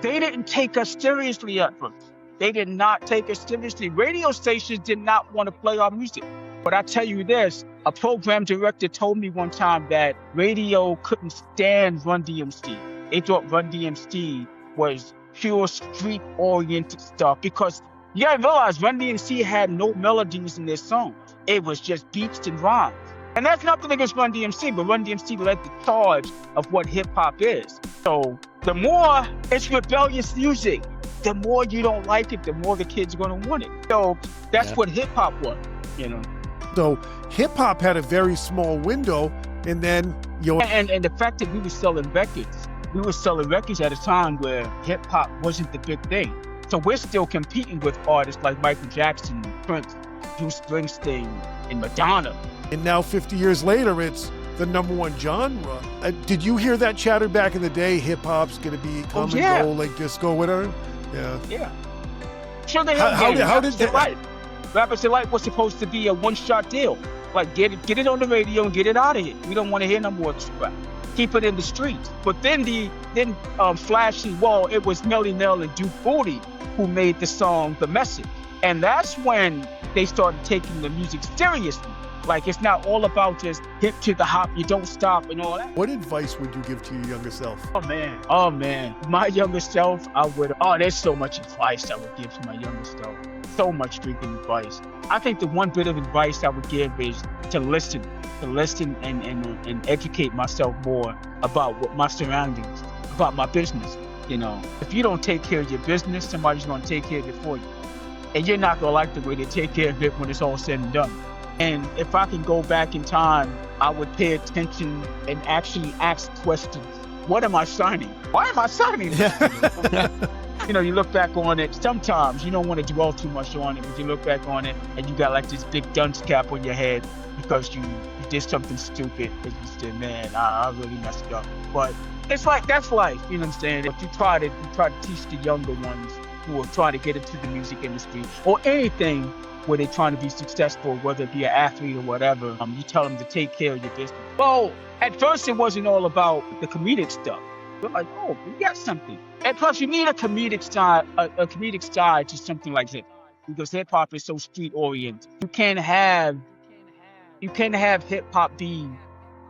They didn't take us seriously at first. They did not take us seriously. Radio stations did not want to play our music. But I tell you this, a program director told me one time that radio couldn't stand Run DMC. They thought Run DMC was pure street-oriented stuff because you gotta realize Run DMC had no melodies in their songs. It was just beats and rhymes. And that's nothing against Run DMC, but Run DMC led the charge of what hip-hop is. So the more it's rebellious music, the more you don't like it, the more the kids are gonna want it. So that's what hip-hop was, you know. So hip-hop had a very small window, and then And the fact that we were selling records at a time where hip-hop wasn't the big thing. So we're still competing with artists like Michael Jackson, Prince, Bruce Springsteen, and Madonna. And now 50 years later, it's the number one genre. Did you hear that chatter back in the day? Hip-hop's going to be come and go like disco, whatever? Yeah. Sure they how did that? Rappers Delight was supposed to be a one-shot deal. Like, get it on the radio and get it out of here. We don't want to hear no more of this crap. Keep it in the streets. But then Flashy, it was Melly Mel and Duke Booty who made the song The Message. And that's when they started taking the music seriously. Like, it's not all about just hip to the hop, you don't stop and all that. What advice would you give to your younger self? Oh man. My younger self, there's so much advice I would give to my younger self. So much freaking advice. I think the one bit of advice I would give is to listen and educate myself more about what my surroundings, about my business. You know, if you don't take care of your business, somebody's going to take care of it for you. And you're not going to like the way they take care of it when it's all said and done. And if I can go back in time, I would pay attention and actually ask questions. What am I signing? Why am I signing this? You know, you look back on it, sometimes you don't want to dwell too much on it, but you look back on it and you got like this big dunce cap on your head because you did something stupid because you said, man, I really messed up. But it's like, that's life, you know what I'm saying? If you try to teach the younger ones who are trying to get into the music industry or anything where they're trying to be successful, whether it be an athlete or whatever, you tell them to take care of your business. Well, at first it wasn't all about the comedic stuff. We're like, oh, we got something. And plus, you need a comedic side to something like this, because hip hop is so street oriented. You can't have hip hop be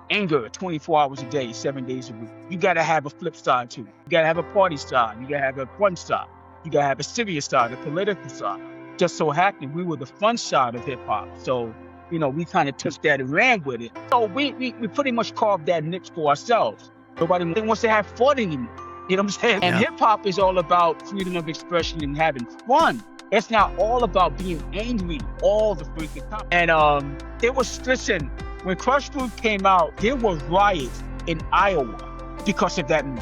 anger 24 hours a day, 7 days a week. You gotta have a flip side too. You gotta have a party side. You gotta have a fun side. You gotta have a serious side, a political side. Just so happened we were the fun side of hip hop, so you know we kind of took that and ran with it. So we pretty much carved that niche for ourselves. Nobody wants to have fun anymore. You know what I'm saying? Yeah. And hip hop is all about freedom of expression and having fun. It's not all about being angry all the freaking time. And listen, when Crush Groove came out, there were riots in Iowa because of that movie.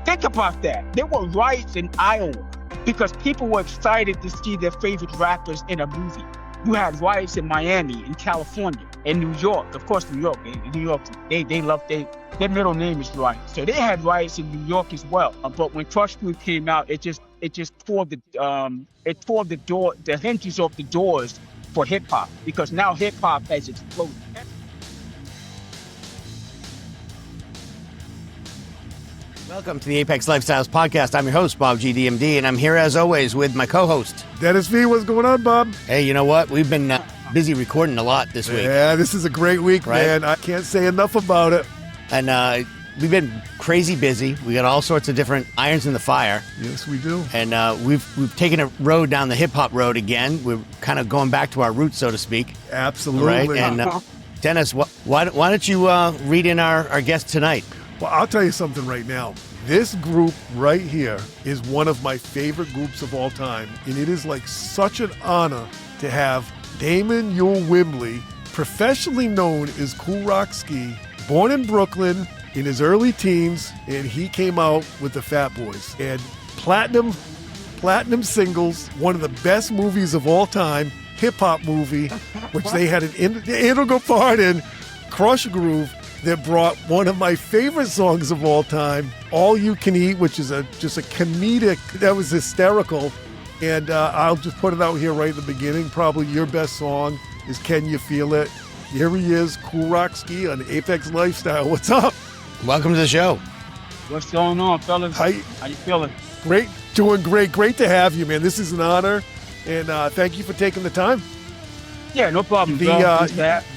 Think about that. There were riots in Iowa because people were excited to see their favorite rappers in a movie. You had riots in Miami, in California, in New York. Of course, New York, they love their middle name is Riot. So they had riots in New York as well. But when Crush Groove came out, it just tore the hinges off the doors for hip hop, because now hip hop has exploded. Welcome to the Apex Lifestyles Podcast. I'm your host, Bob GDMD, and I'm here as always with my co-host, Dennis V. What's going on, Bob? Hey, you know what? We've been busy recording a lot this week. Yeah, this is a great week, right? Man. I can't say enough about it. And we've been crazy busy. We got all sorts of different irons in the fire. Yes, we do. And we've taken a road down the hip-hop road again. We're kind of going back to our roots, so to speak. Absolutely. Right? And Dennis, why don't you read in our guest tonight? Well, I'll tell you something right now. This group right here is one of my favorite groups of all time. And it is like such an honor to have Damon Yule Wimbley, professionally known as Kool Rock Ski, born in Brooklyn in his early teens, and he came out with the Fat Boys. And platinum singles, one of the best movies of all time, hip-hop movie, which they had an integral part in, Crush Groove, that brought one of my favorite songs of all time, All You Can Eat, which is just a comedic, that was hysterical. And I'll just put it out here right at the beginning. Probably your best song is Can You Feel It? Here he is, Kool Rock Ski on Apex Lifestyle. What's up? Welcome to the show. What's going on, fellas? How you feeling? Great, doing great. Great to have you, man. This is an honor, and thank you for taking the time. Yeah, no problem, bro.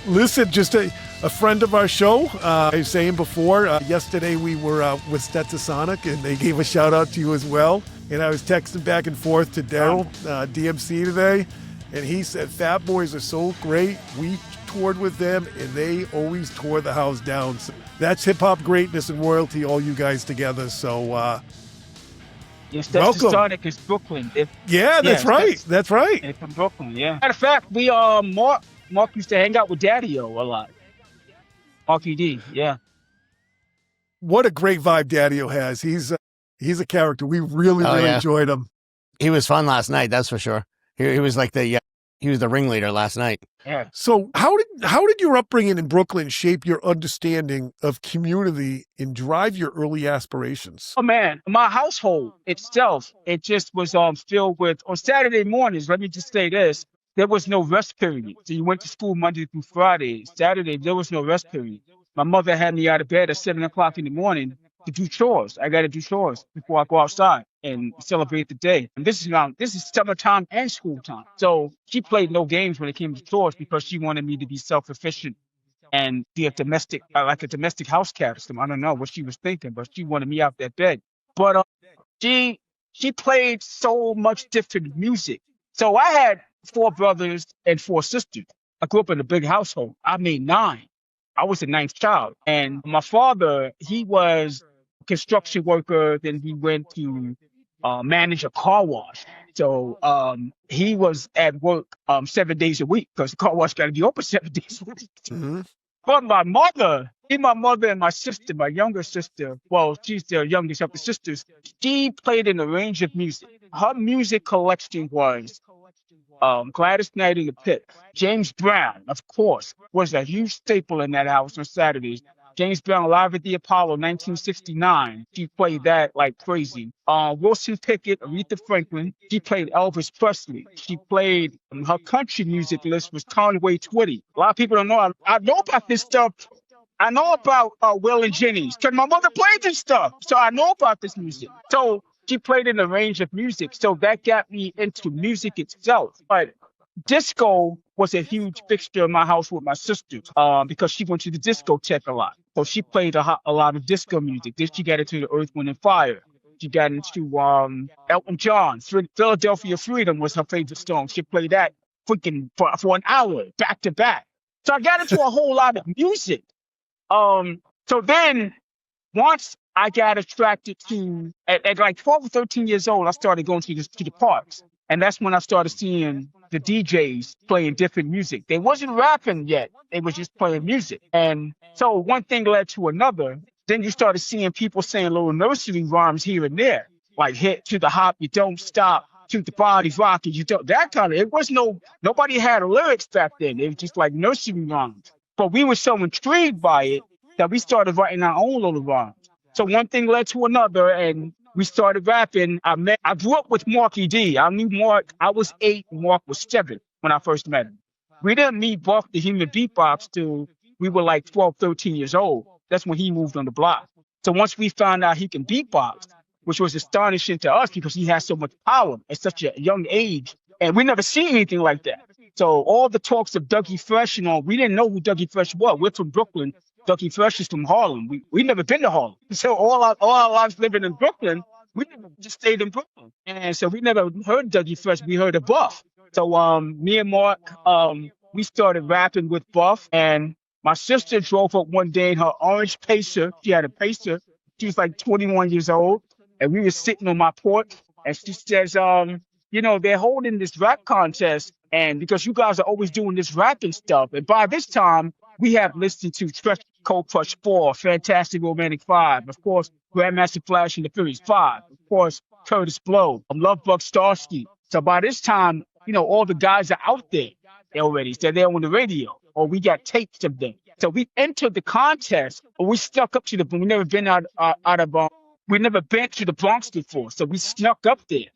Listen, just a friend of our show. I was saying before, yesterday we were with Stetsasonic, and they gave a shout out to you as well. And I was texting back and forth to Daryl, DMC today, and he said, Fat Boys are so great. We toured with them, and they always tore the house down. So that's hip-hop greatness and royalty, all you guys together. So, yes, welcome. Stetsasonic is Brooklyn. That's right. That's right. It's from Brooklyn, yeah. Matter of fact, we Mark used to hang out with Daddy-O a lot. Marky D, yeah. What a great vibe Daddy-O has. He's a character. We really enjoyed him. He was fun last night, that's for sure. He was like he was the ringleader last night. Yeah. So how did your upbringing in Brooklyn shape your understanding of community and drive your early aspirations? Oh man, my household itself, it just was filled with, on Saturday mornings, let me just say this, there was no rest period. So you went to school Monday through Friday. Saturday, there was no rest period. My mother had me out of bed at 7 o'clock in the morning to do chores. I got to do chores before I go outside and celebrate the day. And this is summertime and school time. So she played no games when it came to chores because she wanted me to be self-sufficient and be a domestic, like a domestic house cat or something. I don't know what she was thinking, but she wanted me out that bed. But she played so much different music. So I had 4 brothers and 4 sisters. I grew up in a big household. I made 9. I was the 9th child. And my father, he was a construction worker. Then he went to manage a car wash. So he was at work 7 days a week because the car wash got to be open 7 days a week. Mm-hmm. But my mother and my sister, my younger sister, well, she's the youngest of the sisters, she played in a range of music. Her music collection was Gladys Knight in the Pit. James Brown, of course, was a huge staple in that house on Saturdays. James Brown Live at the Apollo, 1969. She played that like crazy. Wilson Pickett, Aretha Franklin. She played Elvis Presley. She played, her country music list was Conway Twitty. A lot of people don't know. I know about this stuff. I know about Will and Jennings because my mother played this stuff. So I know about this music. So she played in a range of music. So that got me into music itself. But disco was a huge fixture in my house with my sisters because she went to the discotheque a lot. So she played a lot of disco music. Then she got into the Earth, Wind, and Fire. She got into Elton John. Philadelphia Freedom was her favorite song. She played that freaking for an hour, back to back. So I got into a whole lot of music. So then once I got attracted to, at like 12 or 13 years old, I started going to the parks. And that's when I started seeing the DJs playing different music. They wasn't rapping yet. They was just playing music. And so one thing led to another. Then you started seeing people saying little nursery rhymes here and there, like hit to the hop, you don't stop, to the body rocking, you don't, that kind of, it was nobody had lyrics back then. It was just like nursery rhymes. But we were so intrigued by it that we started writing our own little rhymes. So one thing led to another, and we started rapping. I grew up with Marky D. I knew Mark. I was 8, and Mark was 7 when I first met him. We didn't meet Buck the Human Beatbox till we were like 12, 13 years old. That's when he moved on the block. So once we found out he can beatbox, which was astonishing to us because he has so much power at such a young age, and we never seen anything like that. So all the talks of Dougie Fresh and all, we didn't know who Dougie Fresh was. We're from Brooklyn. Dougie Fresh is from Harlem. We never been to Harlem. So all our lives living in Brooklyn, we never just stayed in Brooklyn. And so we never heard Dougie Fresh. We heard of Buff. So me and Mark, we started rapping with Buff. And my sister drove up one day in her orange Pacer. She had a Pacer. She was like 21 years old. And we were sitting on my porch. And she says, they're holding this rap contest. And because you guys are always doing this rapping stuff. And by this time, we have listened to Cold Crush 4, Fantastic Romantic 5, of course, Grandmaster Flash and the Furious 5, of course, Curtis Blow, Lovebug Starsky. So by this time, all the guys are out there already. So they're on the radio, or we got tapes of them. So we entered the contest, or we snuck up to we never been we never been to the Bronx before. So we snuck up there.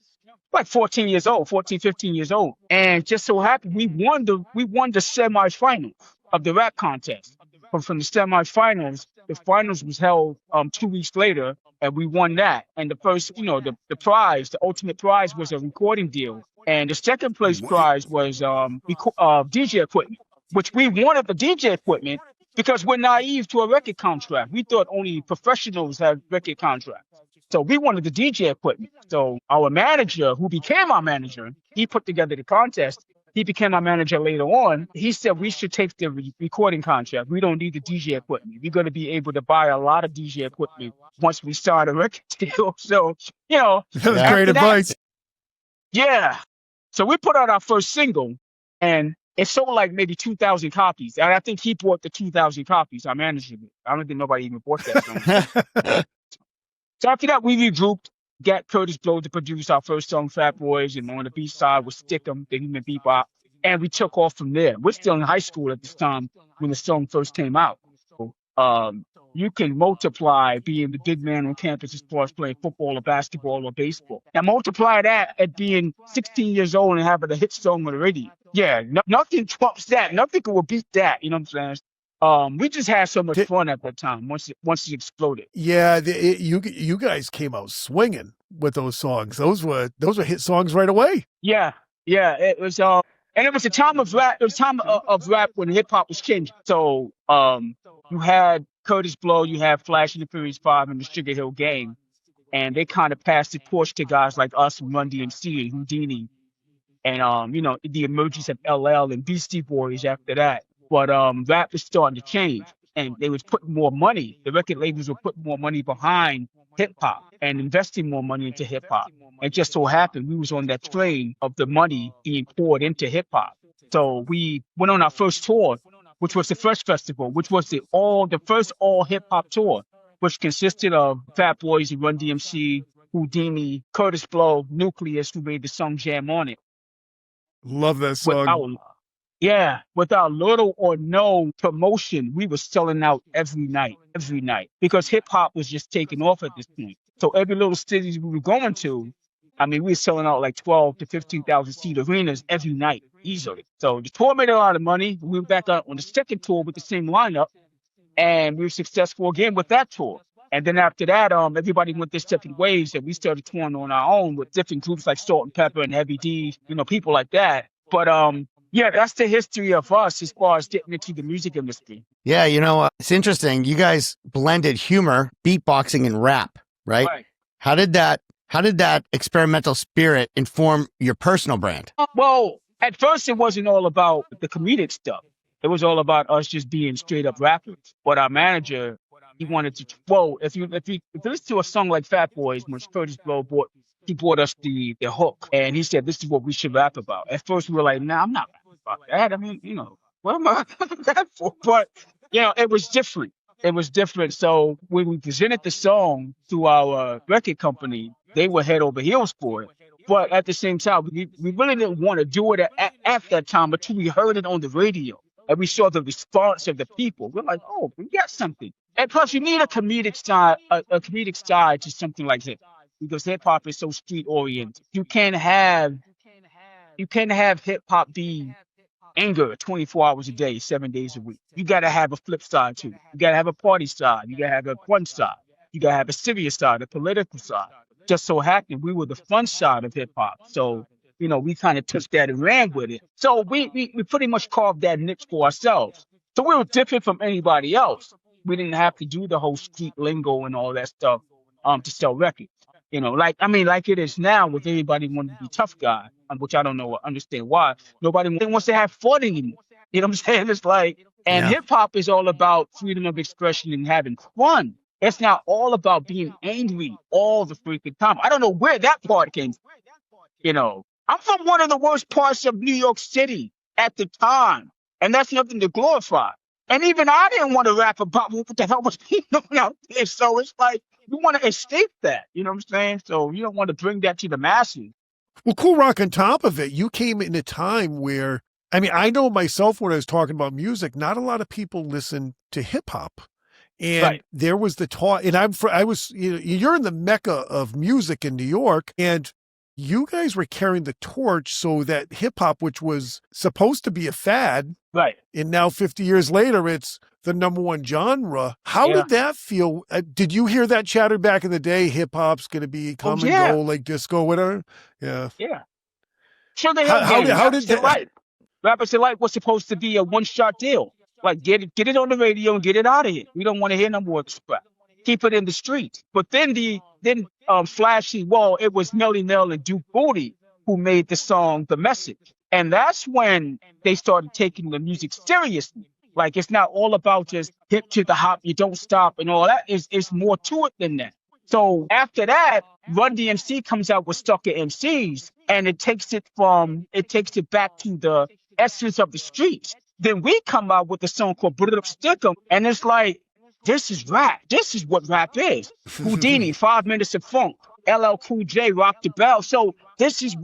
Like 14, 15 years old. And just so happened, we won the semifinals of the rap contest. From the semifinals, the finals was held 2 weeks later, and we won that. And the first, the prize, the ultimate prize was a recording deal, and the second place prize was DJ equipment, which we wanted the DJ equipment because we're naive to a record contract. We thought only professionals had record contracts. So we wanted the DJ equipment. So our manager, who became our manager, he put together the contest. He became our manager later on. He said we should take the recording contract. We don't need the DJ equipment. We're going to be able to buy a lot of DJ equipment once we start a record deal. So, that was great advice. Yeah. So we put out our first single, and it sold like maybe 2,000 copies. And I think he bought the 2,000 copies. Our manager did. I don't think nobody even bought that song. So after that, we regrouped, got Curtis Blow to produce our first song, Fat Boys, and on the B side was Stick 'em, the Human Bebop, and we took off from there. We're still in high school at this time when the song first came out. So, you can multiply being the big man on campus as far as playing football or basketball or baseball. Now multiply that at being 16 years old and having a hit song on the radio. Yeah, nothing trumps that. Nothing will beat that. You know what I'm saying? We just had so much fun at that time once it exploded. Yeah, you guys came out swinging with those songs. Those were hit songs right away. Yeah. It was and it was a time of rap. It was time of rap when hip hop was changing. So you had Curtis Blow, you had Flash and the Furious Five, and the Sugar Hill Gang, and they kind of passed the torch to guys like us and Run DMC and Houdini, and the emergence of LL and Beastie Boys after that. But rap was starting to change, and they was putting more money. The record labels were putting more money behind hip hop and investing more money into hip hop. And just so happened we was on that train of the money being poured into hip hop. So we went on our first tour, which was the Fresh Festival, which was the first all hip hop tour, which consisted of Fat Boys and Run DMC, Houdini, Curtis Blow, Nucleus, who made the song Jam on It. Love that song. Without little or no promotion, we were selling out every night, because hip hop was just taking off at this point. So every little city we were going to, we were selling out like 12 to 15,000 seat arenas every night, easily. So the tour made a lot of money. We went back out on the second tour with the same lineup, and we were successful again with that tour. And then after that, everybody went their separate ways, and we started touring on our own with different groups like Salt and Pepper and Heavy D, people like that. But yeah, that's the history of us as far as getting into the music industry. Yeah, it's interesting. You guys blended humor, beatboxing, and rap, right? How did that experimental spirit inform your personal brand? Well, at first it wasn't all about the comedic stuff. It was all about us just being straight up rappers. But our manager, he wanted to. Well, if you listen to a song like Fat Boys, which Curtis Blow brought us the hook, and he said, "This is what we should rap about." At first, we were like, "Nah, I'm not rapping about that. What am I rapping that for?" But it was different. It was different. So when we presented the song to our record company, they were head over heels for it. But at the same time, we really didn't want to do it at that time until we heard it on the radio and we saw the response of the people. We're like, "Oh, we got something." And plus, you need a comedic side to something like this, because hip hop is so street oriented. You can't have hip hop be anger 24 hours a day, 7 days a week. You got to have a flip side too. You got to have a party side. You got to have a fun side. You got to have a serious side, a political side. Just so happened we were the fun side of hip hop. So, we kind of took that and ran with it. So we pretty much carved that niche for ourselves. So we were different from anybody else. We didn't have to do the whole street lingo and all that stuff to sell records. Like it is now with everybody wanting to be tough guy, which I don't understand why. Nobody wants to have fun anymore. You know what I'm saying? It's like, and hip hop is all about freedom of expression and having fun. It's not all about being angry all the freaking time. I don't know where that part came from. I'm from one of the worst parts of New York City at the time, and that's nothing to glorify. And even I didn't want to rap about what the hell was being on out there. So it's like, you want to escape that. You know what I'm saying? So you don't want to bring that to the masses. Well, Kool Rock, on top of it, you came in a time where, I know myself when I was talking about music, not a lot of people listen to hip hop. And there was the talk, and you're in the mecca of music in New York, and you guys were carrying the torch so that hip hop, which was supposed to be a fad, Right. and now 50 years later, it's the number one genre. How Yeah. did that feel? Did you hear that chatter back in the day? Hip hop's going to be come and go like disco, whatever. Yeah. Yeah. Sure, they How did that? Rappers in life was supposed to be a one-shot deal. Like get it on the radio and get it out of here. We don't want to hear no more crap. Keep it in the street. But then Flashy Wall, it was Melly Mel and Duke Booty who made the song The Message. And that's when they started taking the music seriously. Like it's not all about just hip to the hop, you don't stop and all that. It's more to it than that. So after that, Run DMC comes out with Stuck at MCs, and it takes it back to the essence of the streets. Then we come out with a song called Put It Up Stick 'em, and it's like, this is rap. This is what rap is. Houdini, 5 Minutes of Funk, LL Cool J, Rock the Bell. So this is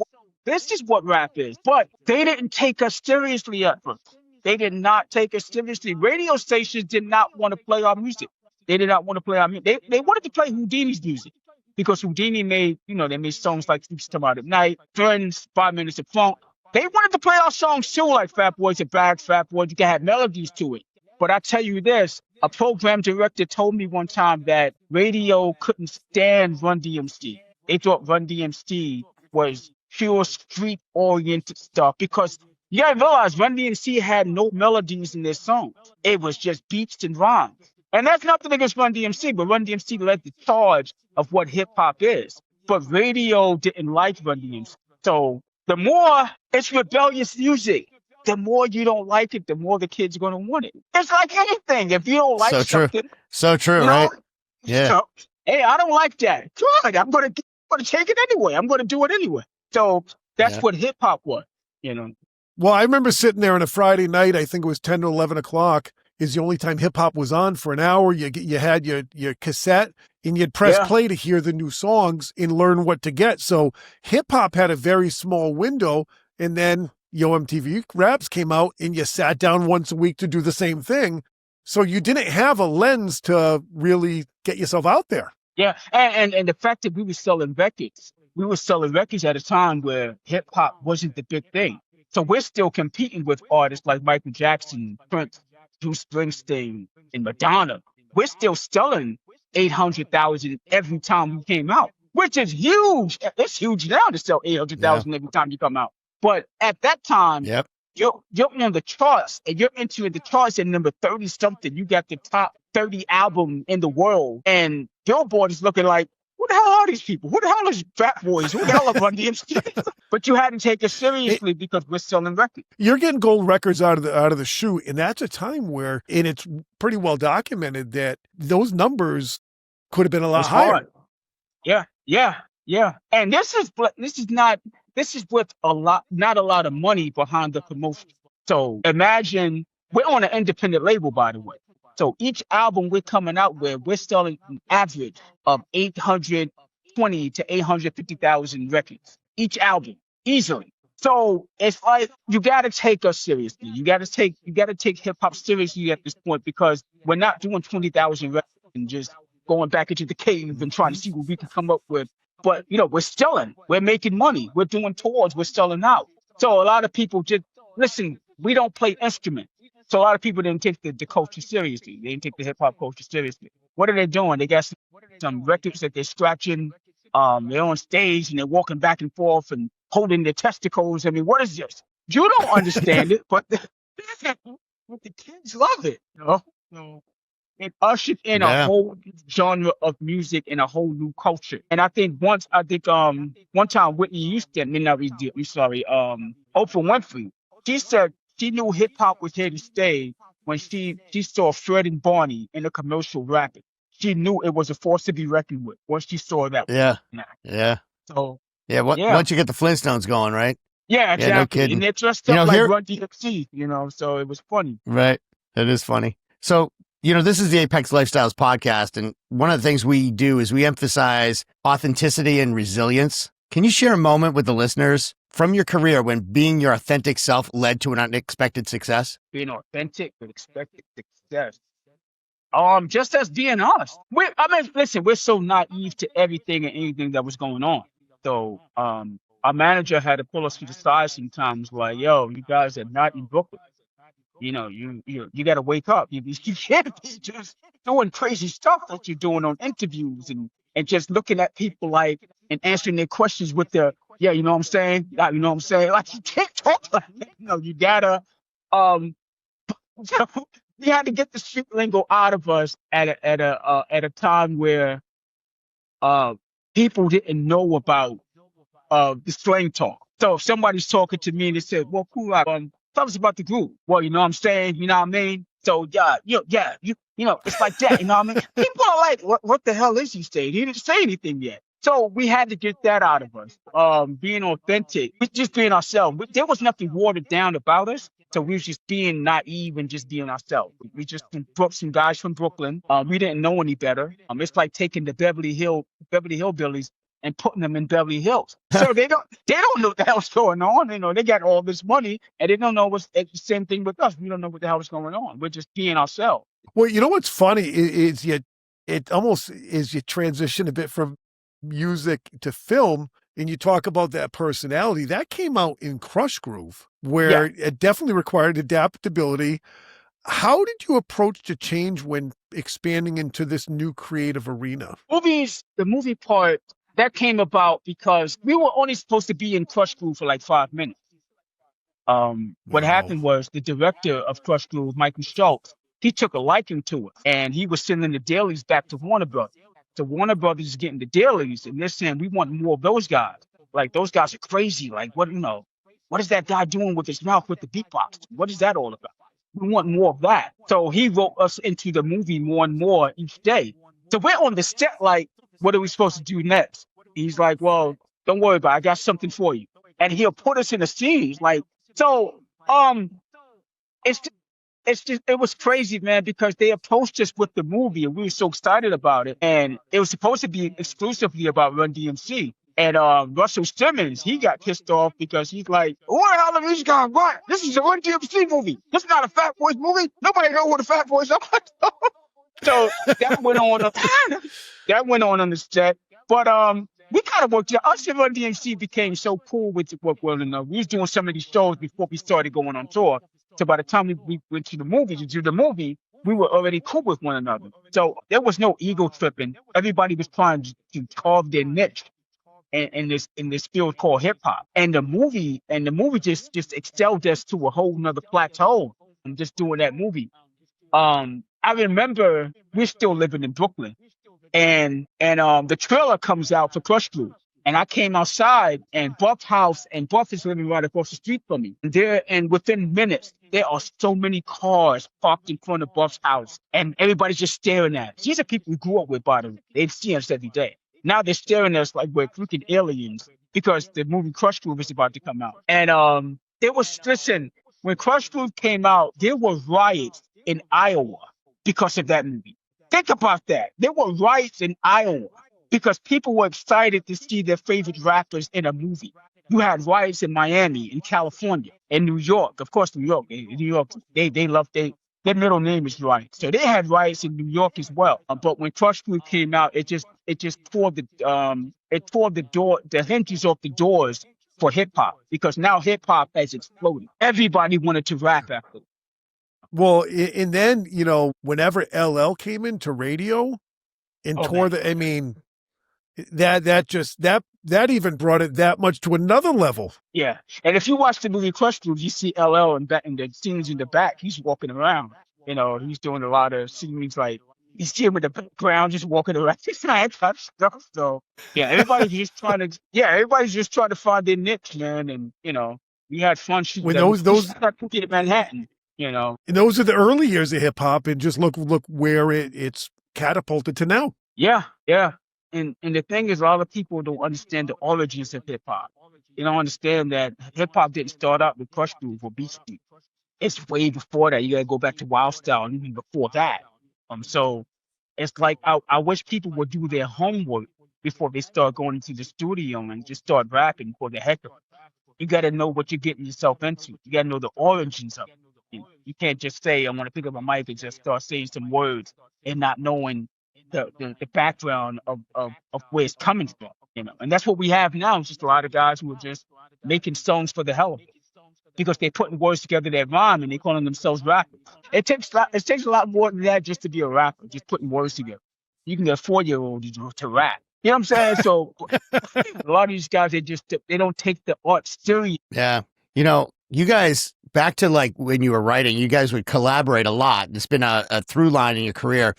what rap is. But they didn't take us seriously at first. They did not take us seriously. Radio stations did not want to play our music. They did not want to play our music. They wanted to play Houdini's music because Houdini made, they made songs like Sleeps Come Out at Night, Friends, 5 Minutes of Funk. They wanted to play our songs too, like Fat Boys and Bags, Fat Boys. You can have melodies to it. But I tell you this, a program director told me one time that radio couldn't stand Run DMC. They thought Run DMC was pure street-oriented stuff because you gotta realize Run DMC had no melodies in their songs. It was just beats and rhymes. And that's nothing against Run DMC, but Run DMC led the charge of what hip-hop is. But radio didn't like Run DMC. So the more it's rebellious music, the more you don't like it, the more the kids are going to want it. It's like anything. If you don't like something. So true, right? Yeah. So, hey, I don't like that. Good. I'm going to take it anyway. I'm going to do it anyway. So that's what hip-hop was, Well, I remember sitting there on a Friday night, I think it was 10 to 11 o'clock, is the only time hip-hop was on for an hour. You had your cassette, and you'd press play to hear the new songs and learn what to get. So hip-hop had a very small window, and then MTV Raps came out, and you sat down once a week to do the same thing. So you didn't have a lens to really get yourself out there. Yeah, and the fact that we were selling records. We were selling records at a time where hip-hop wasn't the big thing. So we're still competing with artists like Michael Jackson, Prince, Bruce Springsteen, and Madonna. We're still selling 800,000 every time we came out, which is huge. It's huge now to sell 800,000 every time you come out. But at that time, you're on the charts, and you're entering the charts at number 30-something. You got the top 30 album in the world, and Billboard is looking like, who the hell are these people? Who the hell is Fat Boys? Who the hell are Run DMC? But you hadn't taken it seriously because we're selling records. You're getting gold records out of the chute, and that's a time where, and it's pretty well documented that those numbers could have been a lot higher. Hard. Yeah. And this is with not a lot of money behind the promotion. So imagine we're on an independent label, by the way. So each album we're coming out with, we're selling an average of 820 to 850,000 records each album, easily. So it's like you got to take us seriously. You got to take hip hop seriously at this point because we're not doing 20,000 records and just going back into the cave and trying to see what we can come up with. But we're selling, we're making money, we're doing tours, we're selling out. So a lot of people just listen. We don't play instruments. So a lot of people didn't take the culture seriously. They didn't take the hip hop culture seriously. What are they doing? They got some records that they're scratching. They're on stage and they're walking back and forth and holding their testicles. I mean, what is this? You don't understand it, but the kids love it. So it ushered in a whole genre of music and a whole new culture. And I think one time Whitney Houston, Oprah Winfrey, she said she knew hip hop was here to stay when she saw Fred and Barney in a commercial rapping. She knew it was a force to be reckoned with once she saw that. Yeah. So once you get the Flintstones going, right? Yeah, exactly. No kidding. And they're dressed up like Run DMC, so it was funny. Right. It is funny. So, this is the Apex Lifestyles podcast, and one of the things we do is we emphasize authenticity and resilience. Can you share a moment with the listeners from your career when being your authentic self led to an unexpected success? Being authentic with expected success. Just as being honest. Listen, we're so naive to everything and anything that was going on. So our manager had to pull us to the side sometimes, like, yo, you guys are not in Brooklyn. You got to wake up. You can't be just doing crazy stuff that you're doing on interviews and just looking at people like and answering their questions with the yeah, you know what I'm saying? Yeah, you know what I'm saying? Like you can't talk like that. You gotta um you had to get the street lingo out of us at a time where uh people didn't know about the slang talk. So if somebody's talking to me and they said, well, Kool Rock, tell us about the group. Well, you know what I'm saying? You know what I mean? So yeah, it's like that, you know what I mean? People are like, what the hell is he saying? He didn't say anything yet. So we had to get that out of us. Being authentic, we just being ourselves. There was nothing watered down about us. So we was just being naive and just being ourselves. We just brought some guys from Brooklyn. We didn't know any better. It's like taking the Beverly Hillbillies and putting them in Beverly Hills. So they don't know what the hell's going on. They got all this money and they don't know it's the same thing with us. We don't know what the hell is going on. We're just being ourselves. Well, you know what's funny is it almost is you transition a bit from music to film and you talk about that personality that came out in Crush Groove, where it definitely required adaptability. How did you approach the change when expanding into this new creative arena? The movie part, that came about because we were only supposed to be in Crush Groove for like 5 minutes. What happened was the director of Crush Groove, Michael Schultz, he took a liking to it, and he was sending the dailies back to Warner Brothers. So Warner Brothers is getting the dailies, and they're saying we want more of those guys. Like those guys are crazy. Like what is that guy doing with his mouth with the beatbox? What is that all about? We want more of that. So he wrote us into the movie more and more each day. So we're on the set like, what are we supposed to do next? He's like, well, don't worry about it. I got something for you. And he'll put us in the scenes. Like, so it's it was crazy, man, because they approached us with the movie and we were so excited about it. And it was supposed to be exclusively about Run DMC. And Russell Simmons, he got pissed off because he's like, what the hell are these guys? What? This is a Run DMC movie. This is not a Fat Boys movie. Nobody knows what the Fat Boys are. So that went on. That went on the set. But we kind of worked out. Us and Run DMC became so cool with one another. We was doing some of these shows before we started going on tour. So by the time we went to the movie to do the movie, we were already cool with one another. So there was no ego tripping. Everybody was trying to carve their niche in this field called hip hop. And the movie just excelled us to a whole nother plateau. And just doing that movie. I remember we're still living in Brooklyn, and the trailer comes out for Crush Groove. And I came outside, and Buff is living right across the street from me. And within minutes, there are so many cars parked in front of Buff's house, and everybody's just staring at us. These are people we grew up with, by the way. They see us every day. Now they're staring at us like we're freaking aliens because the movie Crush Groove is about to come out. And listen, when Crush Groove came out, there were riots in Iowa because of that movie. Think about that. There were riots in Iowa because people were excited to see their favorite rappers in a movie. You had riots in Miami, in California, in New York. Of course, New York. In New York, they love their middle name is Riot. So they had riots in New York as well. But when Crush Groove came out, it just tore the hinges off the doors for hip hop, because now hip hop has exploded. Everybody wanted to rap after it. Well, and then, whenever LL came into radio and tore man. I mean, that even brought it that much to another level. Yeah. And if you watch the movie Crush Groove, you see LL in the scenes in the back. He's walking around. He's doing a lot of scenes, like he's here with the background, just walking around. It's that type of stuff. So yeah, everybody's just trying to find their niche, man. And we had fun shooting. When those shot Cookie at Manhattan, And those are the early years of hip hop, and just look where it's catapulted to now. Yeah, yeah. And the thing is, a lot of people don't understand the origins of hip hop. They don't understand that hip hop didn't start out with Crush Groove or Beat Street. It's way before that. You gotta go back to Wild Style and even before that. So it's like I wish people would do their homework before they start going into the studio and just start rapping for the heck of it. You gotta know what you're getting yourself into. You gotta know the origins of it. You can't just say, I want to pick up a mic and just start saying some words and not knowing the background of where it's coming from. And that's what we have now. It's just a lot of guys who are just making songs for the hell of it because they're putting words together that rhyme and they're calling themselves rappers. It takes a lot more than that just to be a rapper, just putting words together. You can get a 4-year-old to rap. You know what I'm saying? So a lot of these guys, they don't take the art serious. Yeah. You guys, back to like when you were writing, you guys would collaborate a lot. It's been a through line in your career,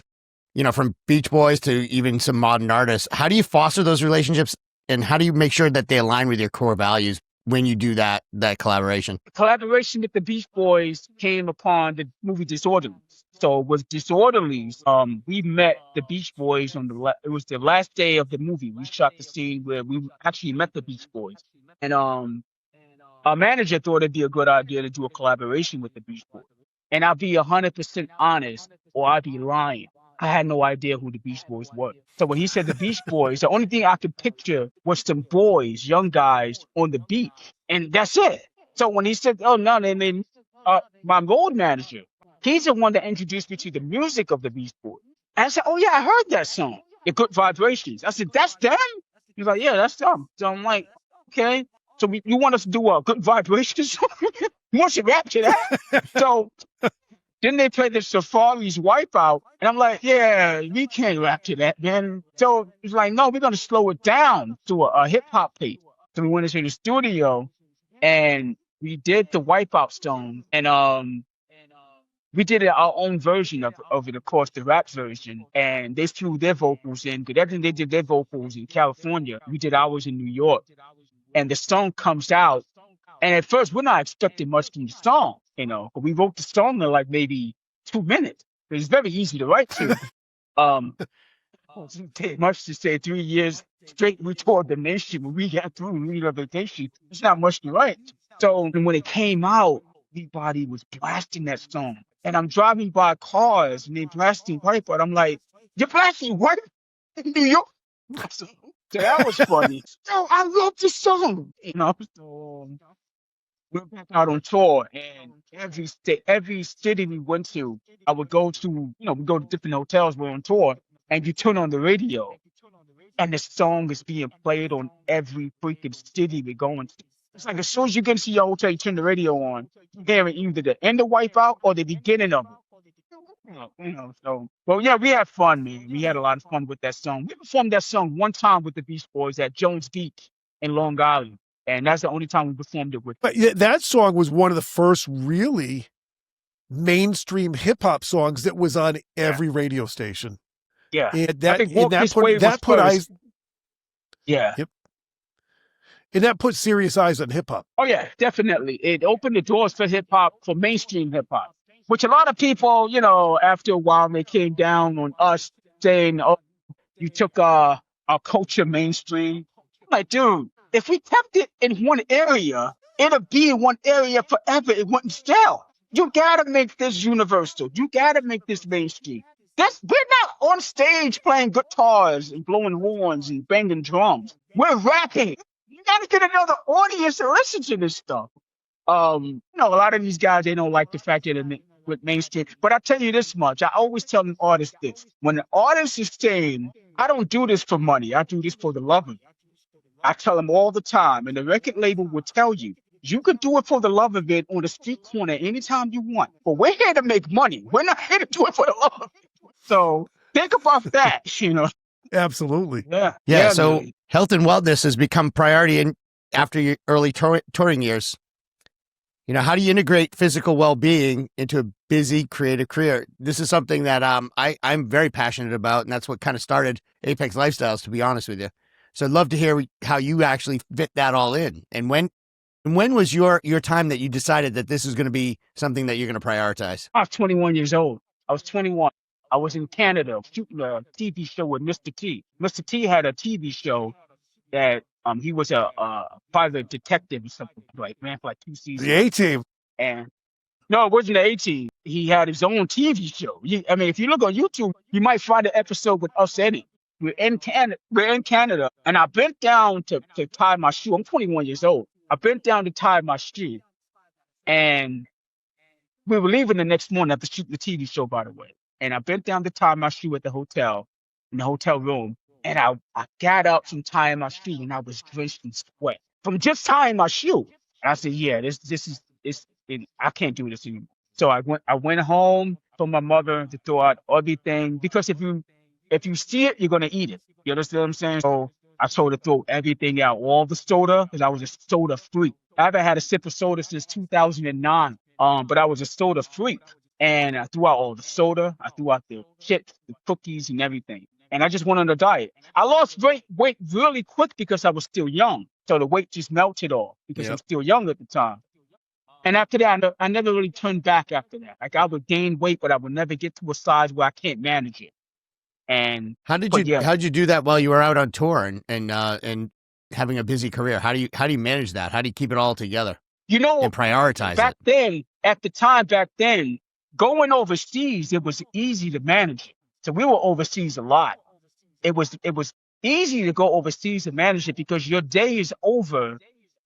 from Beach Boys to even some modern artists. How do you foster those relationships and how do you make sure that they align with your core values when you do that collaboration? Collaboration with the Beach Boys came upon the movie Disorderlies. So with Disorderlies, we met the Beach Boys it was the last day of the movie. We shot the scene where we actually met the Beach Boys. And our manager thought it'd be a good idea to do a collaboration with the Beach Boys. And I'll be 100% honest, or I'll be lying. I had no idea who the Beach Boys were. So when he said the Beach Boys, the only thing I could picture was some boys, young guys on the beach. And that's it. So when he said, oh, no, they made my road manager, he's the one that introduced me to the music of the Beach Boys. And I said, oh, yeah, I heard that song, The Good Vibrations. I said, that's them? He's like, yeah, that's them. So I'm like, okay. So you want us to do a Good Vibrations song? You want to rap to that? So then they play the Safari's Wipeout. And I'm like, yeah, we can't rap to that, man. So it's like, no, we're going to slow it down to a hip hop pace. So we went into the studio and we did the Wipeout song. And we did our own version of it, of course, the rap version. And they threw their vocals in. Because everything they did their vocals in California, we did ours in New York. And the song comes out. And at first, we're not expecting much from the song, but we wrote the song in like maybe 2 minutes. It's very easy to write to. It didn't take much to say 3 years straight. We toured the nation. When we got through rehabilitation, it's not much to write. So when it came out, everybody was blasting that song. And I'm driving by cars and they're blasting Wipeout. I'm like, you're blasting what in New York? So that was funny. So I love this song. So we're back out on tour, and every city we went to, I would go to, we go to different hotels. We're on tour, and you turn on the radio, and the song is being played on every freaking city we're going to. It's like as soon as you get into your hotel, you turn the radio on, you're hearing either the end of Wipeout or the beginning of it. So, well, yeah, we had fun, man. We had a lot of fun with that song. We performed that song one time with the Beach Boys at Jones Beach in Long Island. And that's the only time we performed it with. But that song was one of the first really mainstream hip hop songs that was on every radio station. Yeah. And that put eyes. Yeah. Yep. And that put serious eyes on hip hop. Oh yeah, definitely. It opened the doors for hip hop, for mainstream hip hop, which a lot of people, after a while they came down on us saying, oh, you took our culture mainstream. I'm like, dude, if we kept it in one area, it'll be in one area forever. It wouldn't sell. You gotta make this universal. You gotta make this mainstream. We're not on stage playing guitars and blowing horns and banging drums. We're rapping. You gotta get another audience to listen to this stuff. A lot of these guys, they don't like the fact that it with mainstream. But I tell you this much, I always tell an artist this. When an artist is saying, I don't do this for money, I do this for the love of it. I tell them all the time, and the record label will tell you, you can do it for the love of it on the street corner anytime you want. But we're here to make money. We're not here to do it for the love of it. So think about that, Absolutely. Yeah. So health and wellness has become priority after your early touring years. How do you integrate physical well-being into a busy creative career? This is something that I'm very passionate about, and that's what kind of started Apex Lifestyles, to be honest with you. So I'd love to hear how you actually fit that all in. And when was your time that you decided that this is going to be something that you're going to prioritize? I was 21 years old. I was 21. I was in Canada shooting a TV show with Mr. T. Mr. T had a TV show that he was a private detective or something ran for like 2 seasons. The A-Team. And no, it wasn't the A-Team. He had his own TV show. If you look on YouTube, you might find an episode with us in it. We're in Canada, and I bent down to tie my shoe. I'm 21 years old. I bent down to tie my shoe, and we were leaving the next morning after shooting the TV show, by the way. And I bent down to tie my shoe at the hotel, in the hotel room. And I got up from tying my shoe and I was drenched in sweat from just tying my shoe. And I said, yeah, this is this I can't do this anymore. So I went home for my mother to throw out everything because if you see it, you're gonna eat it. You understand what I'm saying? So I told her to throw everything out, all the soda, because I was a soda freak. I haven't had a sip of soda since 2009. But I was a soda freak. And I threw out all the soda, I threw out the chips, the cookies, and everything. And I just went on a diet. I lost weight really quick because I was still young. So the weight just melted off because I Yep. was still young at the time. And after that, I never really turned back after that. Like I would gain weight, but I would never get to a size where I can't manage it. And but yeah, How did you do that while you were out on tour and having a busy career? How do you manage that? How do you keep it all together you know, and prioritize back it? then, at the time back then, going overseas, it was easy to manage it. So we were overseas a lot. It was easy to go overseas and manage it because your day is over.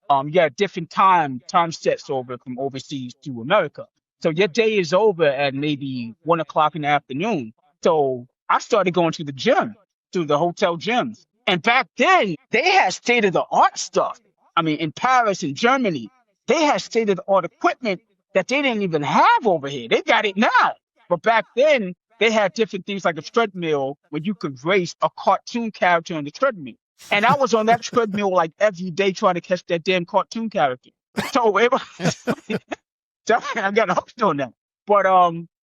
You got different time sets over from overseas to America. So your day is over at maybe 1 o'clock in the afternoon. So I started going to the gym, to the hotel gyms. And back then they had state of the art stuff. I mean, in Paris and Germany, they had state of the art equipment that they didn't even have over here. They got it now. But back then they had different things like a treadmill where you could race a cartoon character on the treadmill. And I was on that treadmill like every day trying to catch that damn cartoon character. So it was, I got hooked on that. But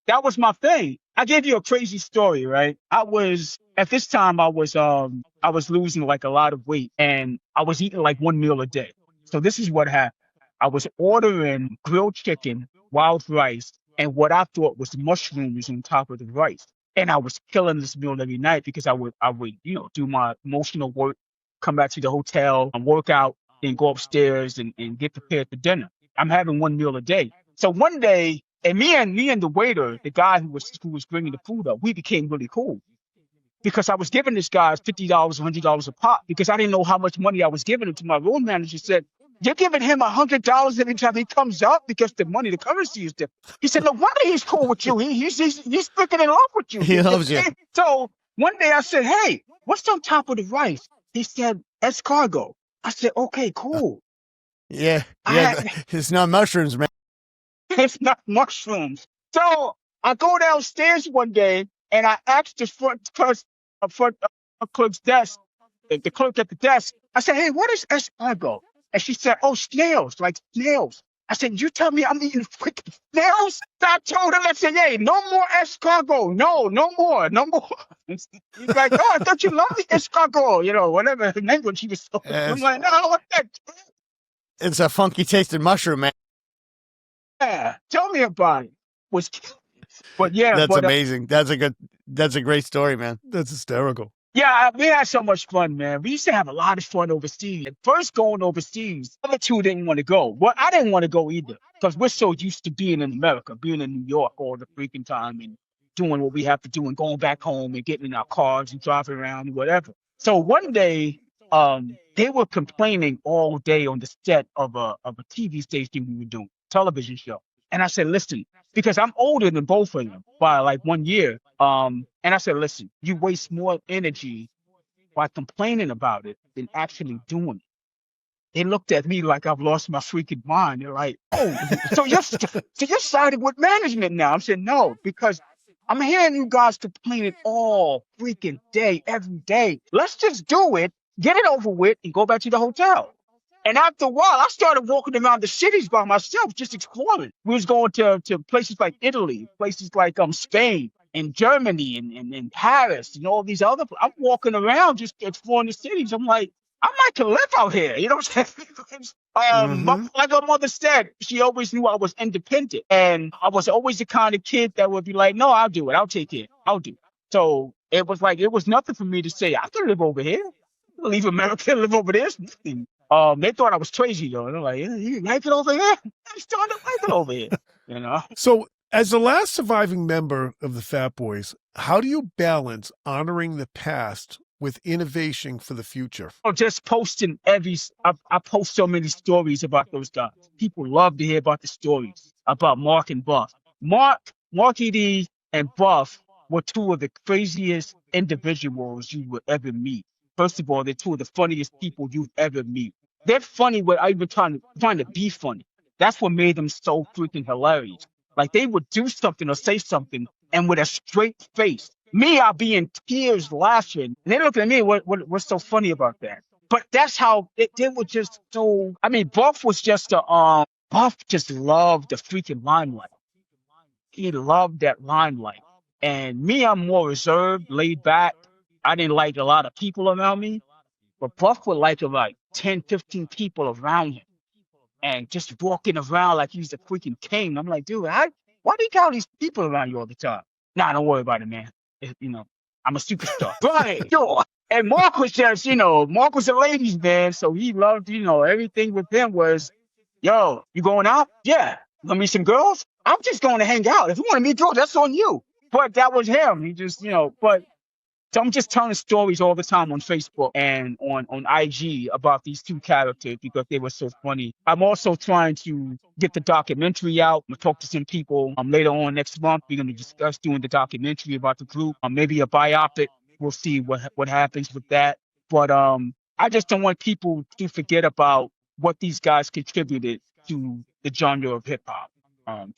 that was my thing. I gave you a crazy story, right? I was at this time I was losing like a lot of weight and I was eating like one meal a day. So this is what happened. I was ordering grilled chicken, wild rice, and what I thought was mushrooms on top of the rice. And I was killing this meal every night because I would do my emotional work, come back to the hotel and work out, then go upstairs and get prepared for dinner. I'm having one meal a day. So one day, and me and the waiter, the guy who was bringing the food up, we became really cool because I was giving this guy $50, $100 a pop because I didn't know how much money I was giving him. To my room manager said, "You're giving him $100 every time he comes up because the currency is different." He said, "No wonder he's cool with you. He's freaking in love with you." He loves you. So one day I said, "Hey, what's on top of the rice?" He said, "Escargot." I said, "Okay, cool." Yeah, I yeah. had, It's not mushrooms, man. it's not mushrooms. So I go downstairs one day and I asked the front clerk's desk, the clerk at the desk. I said, "Hey, what is escargot?" And she said, "Oh, snails, like snails." I said, "You tell me I'm eating freaking snails?" So I told him, I said, "Hey, no more escargot. No, no more, no more." He's like, "Oh, I thought you loved the escargot, whatever language he was talking." I'm It's, like, "No, what that? it's a funky tasting mushroom, man. Yeah, tell me about it." Was But yeah, That's but amazing. That's a great story, man. That's hysterical. yeah, we had so much fun, man. We used to have a lot of fun overseas. At first going overseas, the other two didn't want to go. Well, I didn't want to go either because we're so used to being in America, being in New York all the freaking time and doing what we have to do and going back home and getting in our cars and driving around and whatever. So one day, they were complaining all day on the set of a TV station we were doing, television show. And I said, "Listen, because I'm older than both of them by like 1 year. And I said, "Listen, you waste more energy by complaining about it than actually doing it." They looked at me like I've lost my freaking mind. They're like, "Oh, so you're siding with management now?" I said, "No, because I'm hearing you guys complaining all freaking day, every day. Let's just do it, get it over with, and go back to the hotel." And after a while, I started walking around the cities by myself, just exploring. We was going to places like Italy, places like Spain and Germany and Paris and all these other. I'm walking around just exploring the cities. I'm like, I might can live out here. You know what I'm saying? Mm-hmm. Like her mother said, she always knew I was independent, and I was always the kind of kid that would be like, "No, I'll do it. I'll take it. I'll do it." So it was like it was nothing for me to say. I can live over here. Leave America and live over there. It's nothing. They thought I was crazy though. They're like, "Yeah, you like it over here?" I'm starting to like it over here. You know. So, as the last surviving member of the Fat Boys, how do you balance honoring the past with innovation for the future? Or just posting I post so many stories about those guys. People love to hear about the stories about Mark and Buff. Mark, Marky D, and Buff. were two of the craziest individuals you would ever meet. First of all, they're two of the funniest people you've ever meet. They're funny without even trying to be funny. That's what made them so freaking hilarious. Like they would do something or say something, and with a straight face. Me, I'll be in tears laughing. And they look at me, what's so funny about that? But that's how they were just so. I mean, Buff was just a Buff just loved the freaking limelight. He loved that limelight. And me, I'm more reserved, laid back. I didn't like a lot of people around me, but Buff would like 10, 15 people around him and just walking around like he's the freaking king. I'm like, dude, why do you got all these people around you all the time? Nah, don't worry about it, man. I'm a superstar. Right. Yo. And Mark was just, Mark was a ladies' man, so he loved, everything with him was, yo, you going out? Yeah. You gonna meet some girls? I'm just going to hang out. If you want to meet girls, that's on you. But that was him. He just, but so I'm just telling stories all the time on Facebook and on IG about these two characters because they were so funny. I'm also trying to get the documentary out. I'm going to talk to some people later on next month. We're going to discuss doing the documentary about the group, maybe a biopic. We'll see what happens with that. But I just don't want people to forget about what these guys contributed to the genre of hip hop,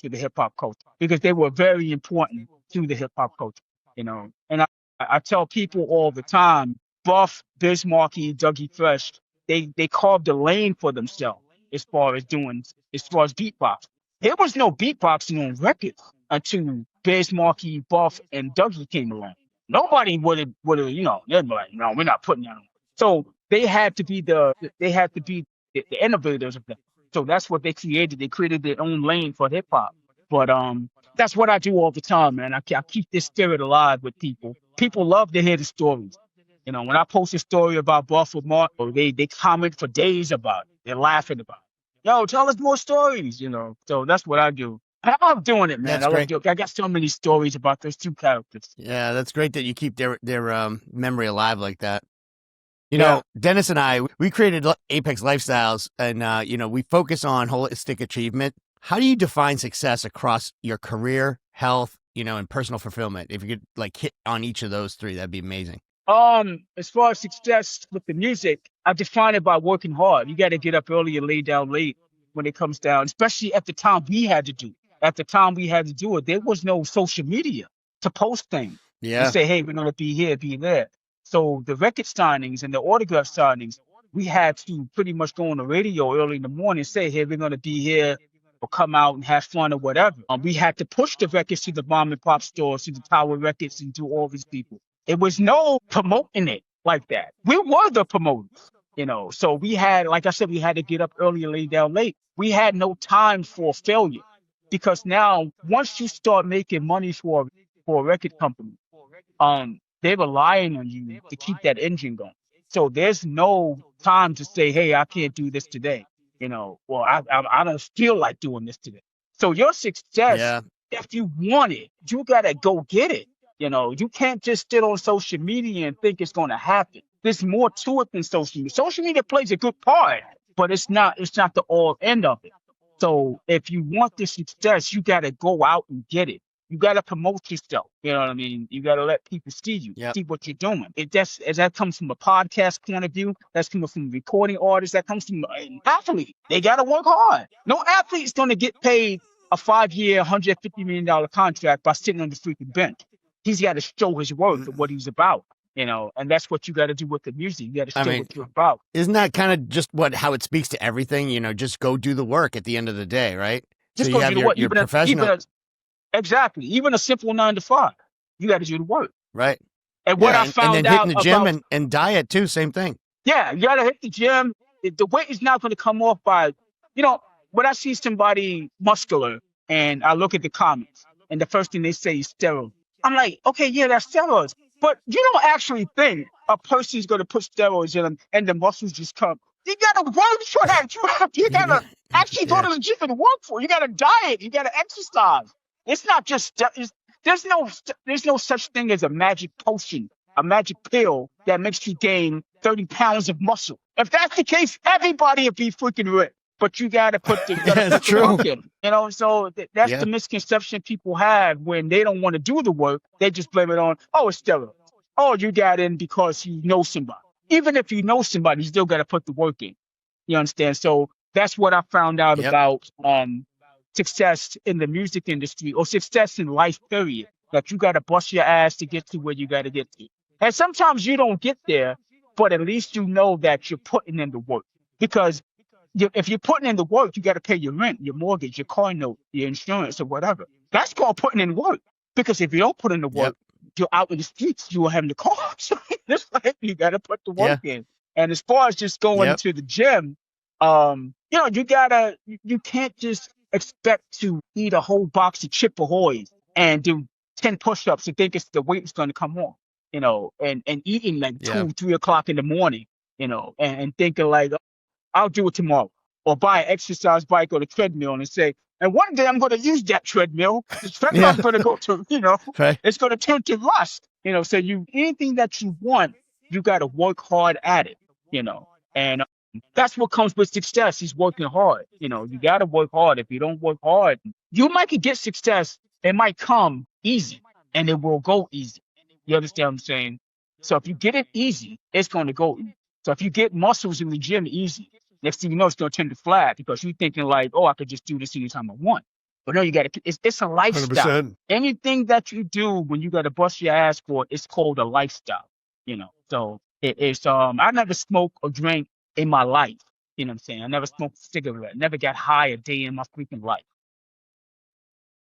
to the hip hop culture, because they were very important to the hip hop culture, And I tell people all the time, Buff, Biz Markie, Dougie Fresh, they carved a lane for themselves as far as beatbox. There was no beatboxing on records until Biz Markie, Buff, and Dougie came along. Nobody would have, they're like, no, we're not putting that on. So they had to be the innovators of that. So that's what they created. They created their own lane for hip hop. But that's what I do all the time, man. I keep this spirit alive with people. People love to hear the stories. When I post a story about Buff or Mark, they comment for days about it. They're laughing about it. Yo, tell us more stories, So that's what I do. I love doing it, man. That's great. I got so many stories about those two characters. Yeah, that's great that you keep their memory alive like that. Yeah. Dennis and I, we created Apex Lifestyles, and we focus on holistic achievement. How do you define success across your career, health, and personal fulfillment? If you could hit on each of those three, that'd be amazing. As far as success with the music, I define it by working hard. You got to get up early and lay down late when it comes down, especially at the time we had to do. At the time we had to do it, there was no social media to post things. Yeah. And say, hey, we're going to be here, be there. So the record signings and the autograph signings, we had to pretty much go on the radio early in the morning and say, hey, we're going to be here or come out and have fun or whatever. We had to push the records to the mom and pop stores, to the Tower Records, and to all these people. It was no promoting it like that. We were the promoters, So we had, like I said, we had to get up early and lay down late. We had no time for failure because now once you start making money for a record company, they're relying on you to keep that engine going. So there's no time to say, hey, I can't do this today. Well, I don't feel like doing this today. So your success, if you want it, you got to go get it. You can't just sit on social media and think it's going to happen. There's more to it than social media. Social media plays a good part, but it's not the all end of it. So if you want this success, you got to go out and get it. You got to promote yourself. You know what I mean? You got to let people see you, see what you're doing. That comes from a podcast point of view. That's coming from a recording artist. That comes from an athlete. They got to work hard. No athlete's going to get paid a 5-year, $150 million contract by sitting on the freaking bench. He's got to show his worth of what he's about, and that's what you got to do with the music. You got to show what you're about. Isn't that kind of just how it speaks to everything? Just go do the work at the end of the day, right? Just so you have your professional. Exactly. Even a simple 9-to-5, you got to do the work. Right. And what I found out, and then hitting the gym and diet too, same thing. Yeah, you got to hit the gym. The weight is not going to come off by, when I see somebody muscular and I look at the comments and the first thing they say is steroids. I'm like, okay, yeah, that's steroids. But you don't actually think a person's going to put steroids in them and the muscles just come. You got to work for that. You got to actually go to the gym and work for it. You got to diet. You got to exercise. It's not just, there's no such thing as a magic potion, a magic pill that makes you gain 30 pounds of muscle. If that's the case, everybody would be freaking rich. but you got to put the That's true. work in. So that's Yeah. the misconception people have when they don't want to do the work. They just blame it on, oh, it's steroids. Oh, you got in because you know somebody. Even if you know somebody, you still got to put the work in. You understand? So that's what I found out Yep. about success in the music industry or success in life, period. Like you got to bust your ass to get to where you got to get to. And sometimes you don't get there, but at least you know that you're putting in the work. Because if you're putting in the work, you got to pay your rent, your mortgage, your car note, your insurance, or whatever. That's called putting in work. Because if you don't put in the Yep. work, you're out in the streets, you will have the cars. It's like you got to put the Yeah. work in. And as far as just going Yep. to the gym, you can't just expect to eat a whole box of Chip Ahoy's and do 10 push-ups and think it's the weight's going to come off, and eating like Yeah. 2, 3 o'clock in the morning, and thinking like, I'll do it tomorrow, or buy an exercise bike or the treadmill and say, and one day I'm going to use that treadmill. The treadmill's Yeah. going to go to, Right. it's going to turn to rust, so anything that you want, you got to work hard at it, and that's what comes with success. He's working hard. You got to work hard. If you don't work hard, you might could get success. It might come easy and it will go easy. You understand what I'm saying? So if you get it easy, it's going to go easy. So if you get muscles in the gym easy, next thing you know, it's going to tend to flat because you're thinking like, oh, I could just do this anytime I want. But no, you got to, it's a lifestyle. 100%. Anything that you do when you got to bust your ass for it, it's called a lifestyle, So it's, I never smoked or drank in my life. You know what I'm saying? I never smoked a cigarette, never got high a day in my freaking life.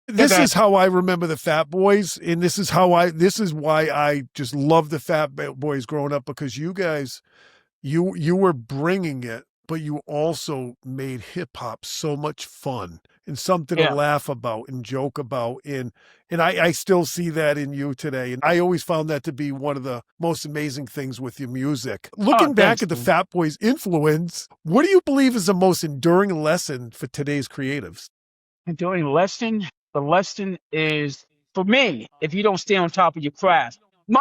This is how I remember the Fat Boys, and this is why I just love the Fat Boys growing up, because you guys, you were bringing it, but you also made hip hop so much fun and something to laugh about and joke about. And I still see that in you today. And I always found that to be one of the most amazing things with your music. Looking back at the Fat Boys influence, what do you believe is the most enduring lesson for today's creatives? Enduring lesson? The lesson is, for me, if you don't stay on top of your craft, here's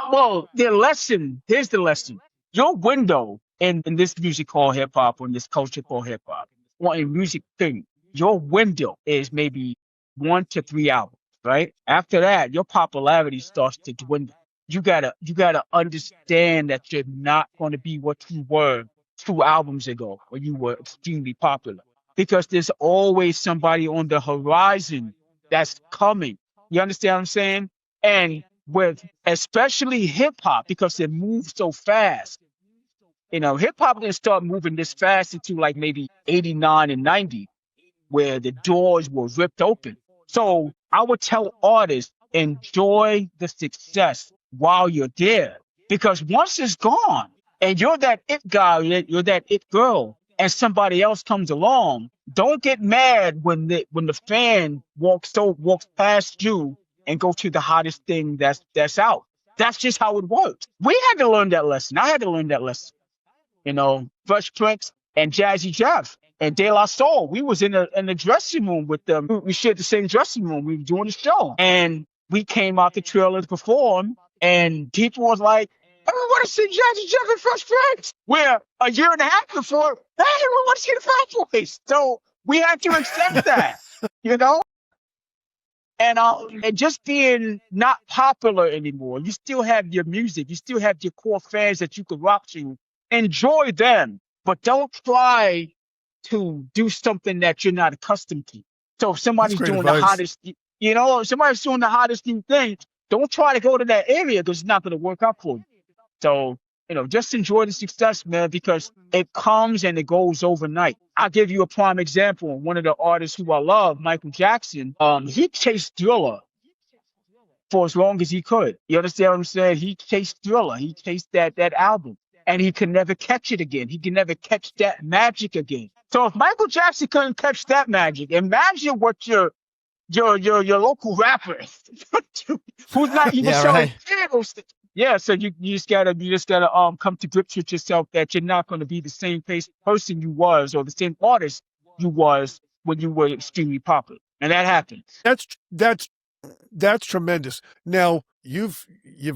the lesson. Your window in this music called hip hop, or in this culture called hip hop, or in music thing, your window is maybe 1 to 3 albums, right? After that, your popularity starts to dwindle. You gotta understand that you're not going to be what you were 2 albums ago when you were extremely popular, because there's always somebody on the horizon that's coming. You understand what I'm saying? And with especially hip hop, because it moves so fast. Hip hop didn't start moving this fast until like maybe 89 and 90, where the doors were ripped open. So I would tell artists, enjoy the success while you're there. Because once it's gone and you're that it guy, you're that it girl, and somebody else comes along, don't get mad when the fan walks past you and go to the hottest thing that's out. That's just how it works. We had to learn that lesson. I had to learn that lesson. Fresh Prince and Jazzy Jeff and De La Soul. We was in the dressing room with them. We shared the same dressing room. We were doing the show, and we came out the trailer to perform, and people was like, "I want to see Jazzy Jeff and Fresh Prince." Where a year and a half before, hey, we want to see the Fat Boys. So we had to accept that, And just being not popular anymore, you still have your music, you still have your core fans that you could rock to. Enjoy them, but don't try to do something that you're not accustomed to. So if somebody's great doing advice. the hottest, if somebody's doing the hottest new thing, don't try to go to that area because it's not going to work out for you. So, just enjoy the success, man, because it comes and it goes overnight. I'll give you a prime example. One of the artists who I love, Michael Jackson, he chased Thriller for as long as he could. You understand what I'm saying? He chased Thriller. He chased that album. And he could never catch it again. He could never catch that magic again. So if Michael Jackson couldn't catch that magic, imagine what your local rapper who's not even selling candles. Yeah, so you just gotta come to grips with yourself that you're not gonna be the same person you was, or the same artist you was when you were extremely popular. And that happens. That's That's tremendous. Now, you've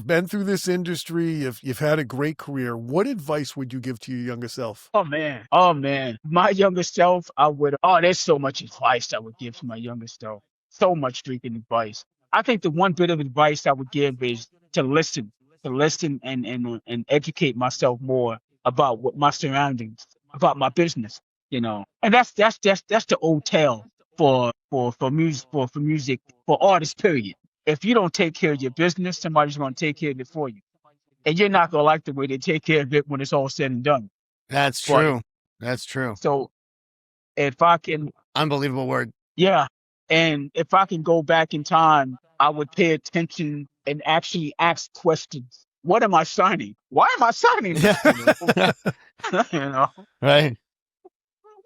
been through this industry, you've had a great career. What advice would you give to your younger self? Oh man. Oh man. My younger self, I would there's so much advice I would give to my younger self. So much freaking advice. I think the one bit of advice I would give is to listen and educate myself more about what my surroundings, about my business, And that's the old tale for music for music for artists, period. If you don't take care of your business, somebody's gonna take care of it for you. And you're not gonna like the way they take care of it when it's all said and done. That's But true. That's true. so if I can, Unbelievable word. yeah, and if I can go back in time, I would pay attention and actually ask questions. What am I signing? Why am I signing this? You know, Right.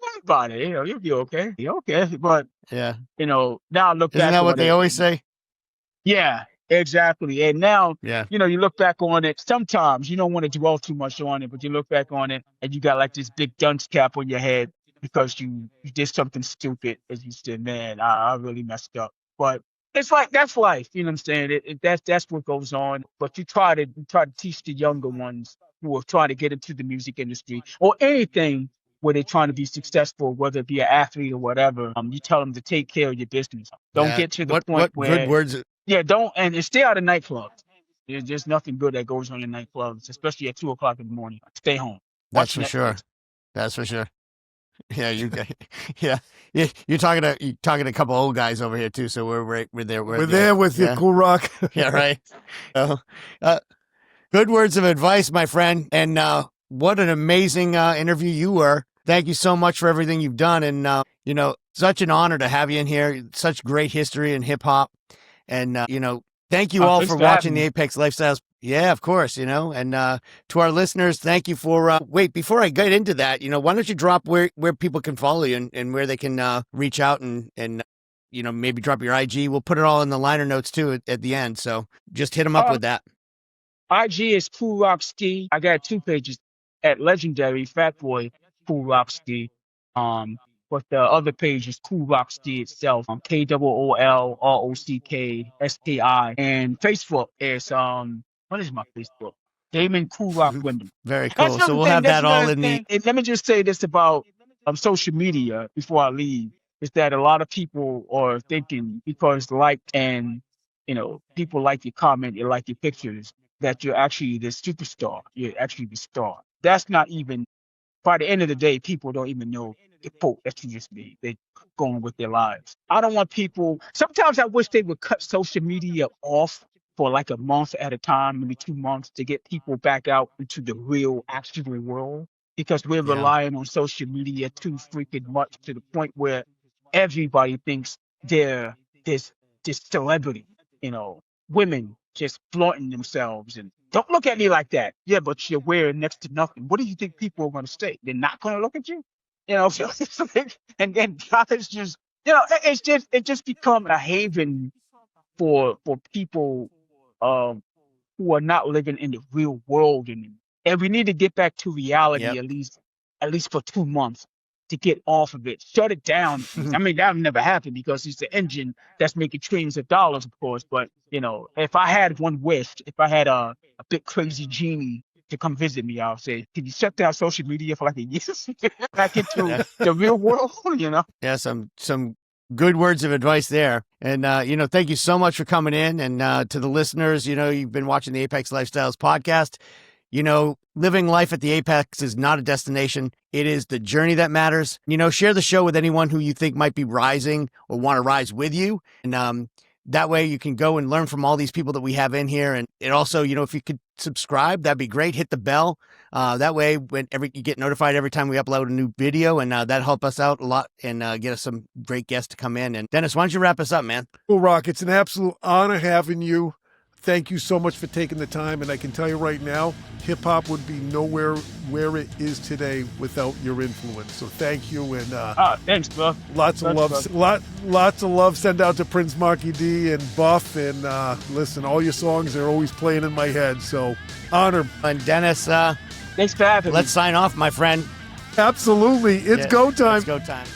Worry about it. You'll be okay. You're okay. But Yeah. now I look Isn't back that on what they it. always say? Yeah, exactly. And now, Yeah. you look back on it. Sometimes you don't want to dwell too much on it, but you look back on it and you got like this big dunce cap on your head because you did something stupid, as you said, man, I really messed up. But it's like that's life. You know what I'm saying? That's what goes on. But you try to teach the younger ones who are trying to get into the music industry or anything where they're trying to be successful, whether it be an athlete or whatever. You tell them to take care of your business. Don't Yeah. get to the What point good where words? yeah, don't and stay out of nightclubs. There's just nothing good that goes on in nightclubs, especially at 2 o'clock in the morning. Stay home. That's Watch for sure. Netflix. That's for sure. Yeah, yeah. You're talking to a couple old guys over here too, so we're there. We're there with you, yeah. Kool Rock. Yeah, right. So, good words of advice, my friend. And what an amazing interview you were. Thank you so much for everything you've done. And, such an honor to have you in here. Such great history in hip hop. And, thank you all Thanks for for having watching the me. Apex Lifestyles. Yeah, of course, and to our listeners, thank you for, wait, before I get into that, why don't you drop where people can follow you and where they can reach out and maybe drop your IG. We'll put it all in the liner notes too at the end. So just hit them up Uh, with that. IG is Kool Rock Ski. I got 2 pages at Legendary Fat Boy Kool Rock Ski. But the other page is Kool Rock Ski itself. KOOLROCKSKI. And Facebook is what is my Facebook? Damon Kool Rock Wyndham. Very That's cool. So another we'll thing. have That's that all another in the, thing. And let me just say this about social media before I leave is that a lot of people are thinking because people like your comment, you like your pictures, that you're actually the superstar. You're actually the star. That's not even by the end of the day, people don't even know the quote that you just made. They're going with their lives. I don't want people. Sometimes I wish they would cut social media off for like a month at a time, maybe 2 months, to get people back out into the real, actual world. Because we're yeah, relying on social media too freaking much to the point where everybody thinks they're this celebrity. Women just flaunting themselves and don't look at me like that. Yeah, but you're wearing next to nothing. What do you think people are going to say? They're not going to look at you. So it's like, and then guys just, it just become a haven for people um who are not living in the real world anymore. And we need to get back to reality yep. at least for 2 months to get off of it. Shut it down. I mean, that'll never happen because it's the engine that's making trillions of dollars, of course. But if I had one wish, if I had a big crazy genie to come visit me, I'll say, can you shut down social media for like a year? Back into the real world, Yeah, some good words of advice there. And, thank you so much for coming in. And to the listeners, you've been watching the Apex Lifestyles podcast. Living life at the apex is not a destination. It is the journey that matters. Share the show with anyone who you think might be rising or want to rise with you. And that way you can go and learn from all these people that we have in here. And it also, if you could subscribe, that'd be great. Hit the bell. That way, you get notified every time we upload a new video, and that help us out a lot and get us some great guests to come in. And Dennis, why don't you wrap us up, man? Kool Rock, it's an absolute honor having you. Thank you so much for taking the time. And I can tell you right now, hip hop would be nowhere where it is today without your influence. So thank you. And thanks, bro. Lots of lots of love. Send out to Prince Marky D and Buff. And listen, all your songs are always playing in my head. So honor. And Dennis, thanks for having me. Let's sign off, my friend. Absolutely. It's go time. It's go time.